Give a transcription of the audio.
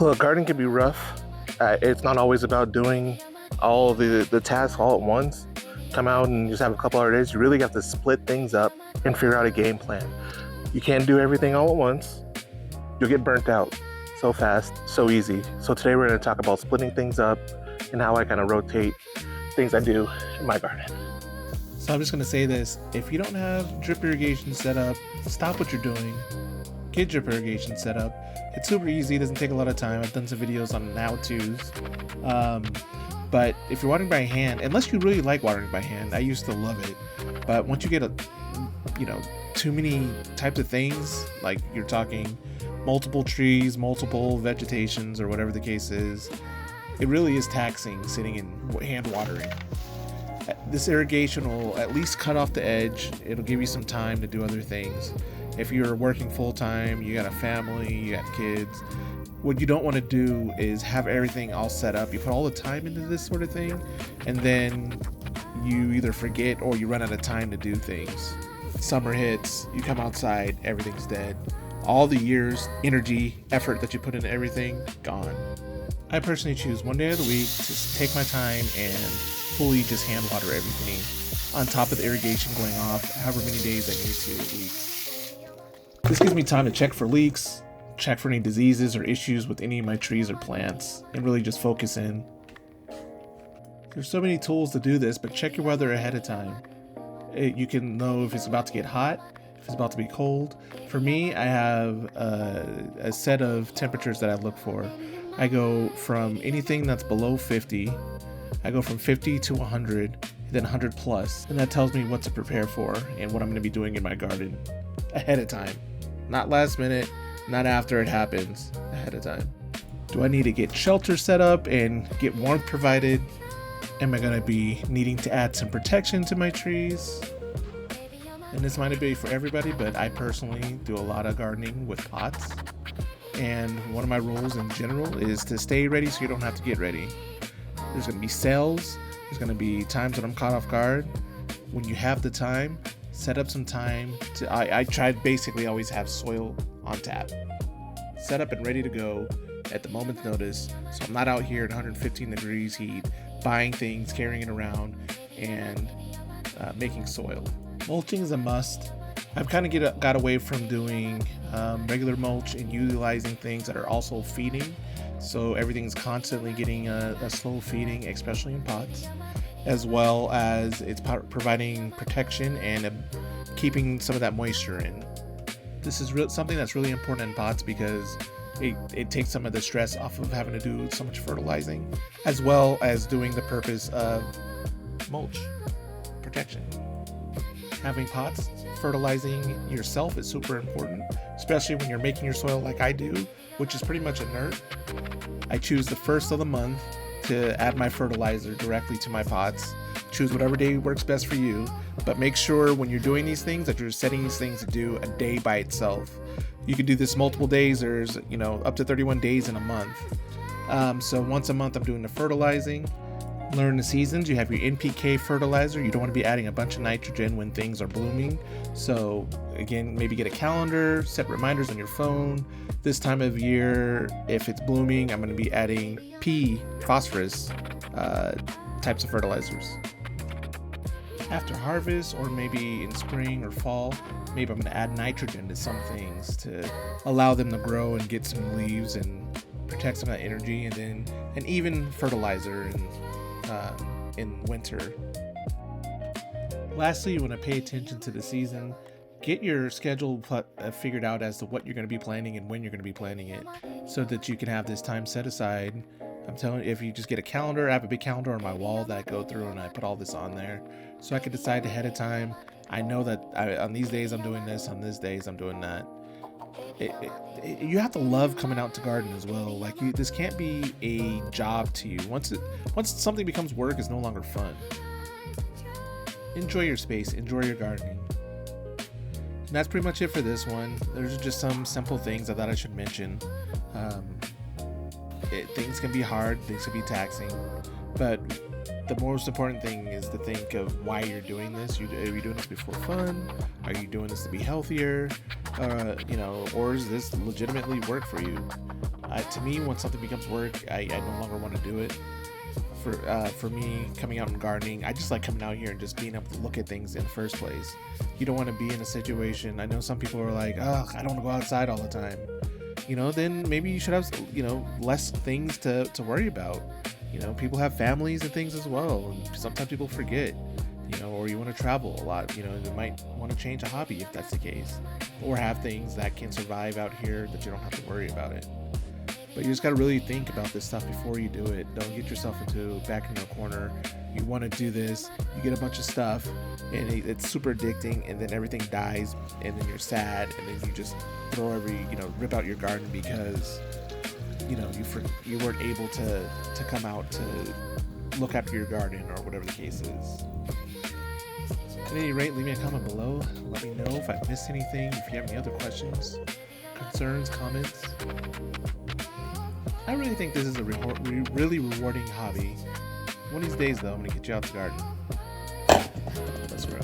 Look, gardening can be rough. It's not always about doing all the tasks all at once. Come out and just have a couple hour days. You really have to split things up and figure out a game plan. You can't do everything all at once. You'll get burnt out so fast, so easy. So today we're going to talk about splitting things up and how I kind of rotate things I do in my garden. So I'm just going to say this. If you don't have drip irrigation set up, stop what you're doing. Get drip irrigation set up. It's super easy. It doesn't take a lot of time. I've done some videos on how-tos. But if you're watering by hand, unless you really like watering by hand, I used to love it. But once you get too many types of things, like you're talking multiple trees, multiple vegetations, or whatever the case is, it really is taxing sitting in hand watering. This irrigation will at least cut off the edge. It'll give you some time to do other things. If you're working full time, you got a family, you got kids, what you don't want to do is have everything all set up. You put all the time into this sort of thing, and then you either forget or you run out of time to do things. Summer hits, you come outside, everything's dead. All the years, energy, effort that you put into everything, gone. I personally choose one day of the week to take my time and fully just hand water everything, on top of the irrigation going off, however many days I need to a week. This gives me time to check for leaks, check for any diseases or issues with any of my trees or plants, and really just focus in. There's so many tools to do this, but check your weather ahead of time. You can know if it's about to get hot, if it's about to be cold. For me, I have a set of temperatures that I look for. I go from anything that's below 50, I go from 50 to 100, and then 100 plus, and that tells me what to prepare for and what I'm going to be doing in my garden ahead of time. Not last minute, not after it happens, ahead of time. Do I need to get shelter set up and get warmth provided? Am I going to be needing to add some protection to my trees? And this might not be for everybody, but I personally do a lot of gardening with pots. And one of my rules in general is to stay ready so you don't have to get ready. There's going to be sales. There's going to be times when I'm caught off guard. When you have the time, set up some time to, I try to basically always have soil on tap. Set up and ready to go at the moment's notice. So I'm not out here at 115 degrees heat, buying things, carrying it around, and making soil. Mulching is a must. I've kind of got away from doing regular mulch and utilizing things that are also feeding. So everything's constantly getting a slow feeding, especially in pots, as well as it's providing protection and keeping some of that moisture in. This is something that's really important in pots because it takes some of the stress off of having to do so much fertilizing, as well as doing the purpose of mulch protection. Having pots, fertilizing yourself is super important, especially when you're making your soil like I do, which is pretty much inert. I choose the first of the month to add my fertilizer directly to my pots. Choose whatever day works best for you, but make sure when you're doing these things that you're setting these things to do a day by itself. You can do this multiple days. There's up to 31 days in a month. So once a month I'm doing the fertilizing. Learn the seasons. You have your NPK fertilizer. You don't want to be adding a bunch of nitrogen when things are blooming. So again, maybe get a calendar, set reminders on your phone. This time of year, if it's blooming, I'm going to be adding P, phosphorus types of fertilizers. After harvest, or maybe in spring or fall, maybe I'm going to add nitrogen to some things to allow them to grow and get some leaves and protect some of that energy, and even fertilizer in winter. Lastly, you want to pay attention to the season. Get your schedule figured out as to what you're going to be planning and when you're going to be planning it, so that you can have this time set aside. I'm telling you, if you just get a calendar, I have a big calendar on my wall that I go through and I put all this on there, so I can decide ahead of time. I know that on these days I'm doing this, on these days I'm doing that. You have to love coming out to garden as well. Like, this can't be a job to you. Once something becomes work, it's no longer fun. Enjoy your space, enjoy your gardening. And that's pretty much it for this one. There's just some simple things I thought I should mention. Things can be hard, things can be taxing, but the most important thing is to think of why you're doing this. Are you doing this before fun? Are you doing this to be healthier? Or is this legitimately work for you? To me, when something becomes work, I no longer want to do it. For me, coming out and gardening, I just like coming out here and just being able to look at things in the first place. You don't want to be in a situation. I know some people are like, I don't want to go outside all the time. Then maybe you should have, less things to worry about. People have families and things as well, and sometimes people forget, or you want to travel a lot, you might want to change a hobby if that's the case, or have things that can survive out here that you don't have to worry about it. But you just got to really think about this stuff before you do it. Don't get yourself back into a corner. You want to do this, you get a bunch of stuff, and it's super addicting, and then everything dies, and then you're sad, and then you just rip out your garden because you weren't able to come out to look after your garden, or whatever the case is. At any rate, leave me a comment below. Let me know if I missed anything, if you have any other questions, concerns, comments. I really think this is a really rewarding hobby. One of these days, though, I'm going to get you out to the garden. Let's grow.